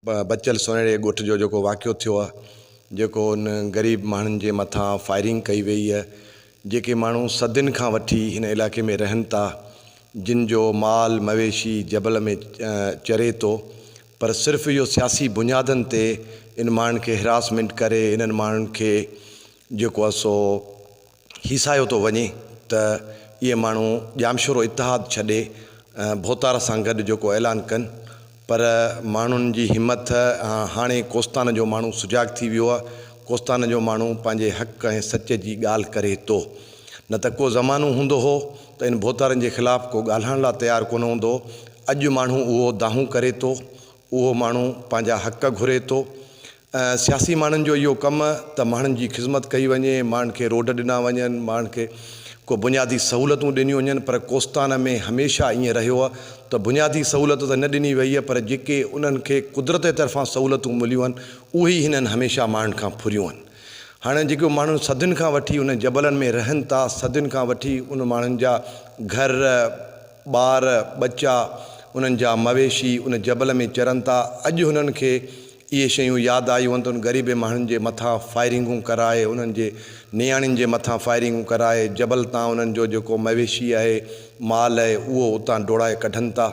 बचल सोनेरे ॻोठ जो जेको वाक़ियो थियो आहे, जेको उन ग़रीब माण्हुनि जे मथां फायरिंग कई वई आहे, जेके माण्हू सदियुनि खां वठी हिन इलाइक़े में रहनि था, जिन जो माल मवेशी जबल में चरे थो, पर सिर्फ़ु इहो सियासी बुनियादनि ते इन माण्हुनि खे हिरासमेंट करे इन्हनि माण्हुनि खे जेको आहे सो हिसायो थो वञे त इहे माण्हू ॼामशोरो इतिहाद छॾे भोतार सां गॾु जेको ऐलान कनि। पर माण्हुनि जी हिमत हाणे कोस्तान जो माण्हू सुजाग थी वियो आहे। कोस्तान जो माण्हू पंहिंजे हक़ ऐं सच जी ॻाल्हि करे थो। न त को ज़मानो हूंदो हो त इन भोतारनि जे ख़िलाफ़ु को ॻाल्हाइण लाइ तयारु कोन हूंदो। अॼु माण्हू उहो दाहूं करे थो, उहो माण्हू पंहिंजा हक़ घुरे थो। सियासी माण्हुनि जो इहो कमु त माण्हुनि जी ख़िदमत कई वञे, माण्हुनि खे रोड ॾिना वञनि, माण्हुनि खे को बुनियादी सहूलियतूं ॾिनियूं वञनि। पर कोस्तान में हमेशह ईअं रहियो आहे त बुनियादी सहूलियत त न ॾिनी वई आहे, पर जेके उन्हनि खे कुदरत जे तरफ़ां सहूलियतूं मिलियूं आहिनि उहे ई हिननि हमेशह माण्हुनि खां फुरियूं आहिनि। हाणे जेके माण्हू सदियुनि खां वठी उन जबलनि में रहनि था, सदियुनि खां वठी उन माण्हुनि जा घर ॿार बच्चा उन्हनि जा मवेशी उन जबल में चरनि था, अॼु हुननि खे इहे शयूं यादि आयूं आहिनि त उन ग़रीब माण्हुनि जे मथां फायरिंगूं कराए, उन्हनि जे नियाणियुनि जे मथां फायरिंगूं कराए, जबल तां उन्हनि जो जेको मवेशी आहे माल आहे उहो उतां डोड़ाए कढनि था,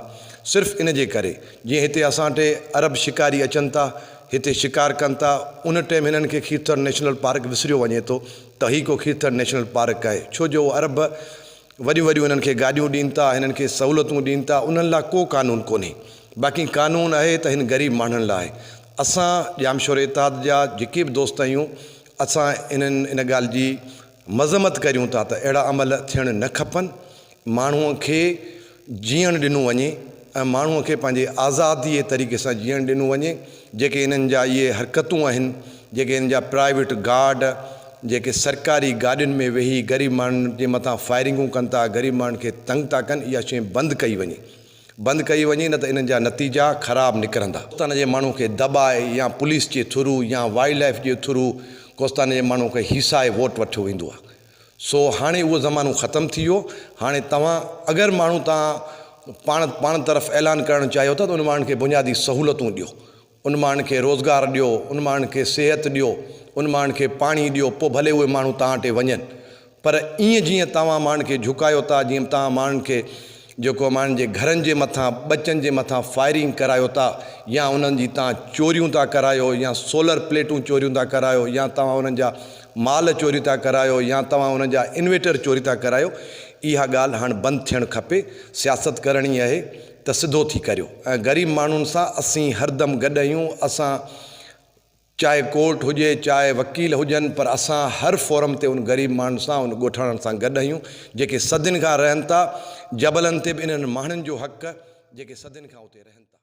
सिर्फ़ु इन जे करे। जीअं हिते असां वटि अरब शिकारी अचनि था, हिते शिकार कनि था, उन टाइम हिननि खे खीरथर नेशनल पार्क विसरियो वञे थो त ही को खीरथर नेशनल पार्क आहे। छो जो अरब वॾियूं वॾियूं हिननि खे गाॾियूं ॾियनि था, हिननि खे सहूलियतूं ॾियनि था, उन्हनि लाइ को कानून कोन्हे। बाक़ी कानून आहे त हिन ग़रीब माण्हुनि लाइ। असां ॼामशोरे इतिहाद जा जेके बि दोस्त आहियूं, असां इन ॻाल्हि जी मज़म्मत करियूं था त अहिड़ा अमल थियण न खपनि। माण्हूअ खे जीअण ॾिनो वञे ऐं माण्हूअ खे पंहिंजे आज़ादीअ तरीक़े सां जीअण ॾिनो वञे। जेके इन्हनि जा इहे हरकतूं आहिनि, जेके इन जा प्राइवेट गार्ड जेके सरकारी गाॾियुनि में वेही ग़रीब माण्हुनि जे मथां फायरिंगूं कनि था, ग़रीब माण्हुनि खे तंग था कनि, इहा शइ बंदि कई वञे, बंदि कई वञे, न त इन्हनि जा नतीजा ख़राबु निकिरंदा। कोस्तान जे माण्हू खे दॿाए या पुलिस जे थ्रू या वाइल्ड लाइफ जे थ्रू कोस्तान जे माण्हू खे हिसाए वोट वठियो वेंदो आहे। सो हाणे उहो ज़मानो ख़तमु थी वियो। हाणे तव्हां अगरि माण्हू तव्हां पाण तरफ़ ऐलान करणु चाहियो था त उन माण्हुनि खे बुनियादी सहूलियतूं ॾियो, उन माण्हुनि खे रोज़गार ॾियो, उन माण्हुनि खे सिहत ॾियो, उन माण्हुनि खे पाणी ॾियो, पोइ भले उहे माण्हू तव्हां वटि वञनि। पर ईअं जीअं तव्हां माण्हुनि खे झुकायो था, जीअं तव्हां माण्हुनि खे जेको माण्हुनि जे घरनि जे मथां बचनि जे मथां फायरिंग करायो था, या उन्हनि जी तव्हां चोरियूं था करायो, या सोलर प्लेटूं चोरियूं था करायो, या तव्हां उन्हनि जा माल चोरी था करायो, या तव्हां उन्हनि जा इन्वेटर चोरी था करायो, इहा ॻाल्हि हाणे बंदि थियणु खपे। सियासत करणी आहे त सिधो थी करियो। ऐं ग़रीब माण्हुनि सां असीं हरदम गॾु आहियूं। असां चाहे कोर्ट हुजे, चाहे वकील हुजनि, पर असां हर फोरम ते उन ग़रीब माण्हुनि सां, उन ॻोठाणनि सां गॾु आहियूं जेके सदियुनि खां रहनि था। जबलनि ते बि इन्हनि माण्हुनि जो हक़ जेके सदियुनि खां उते रहनि था।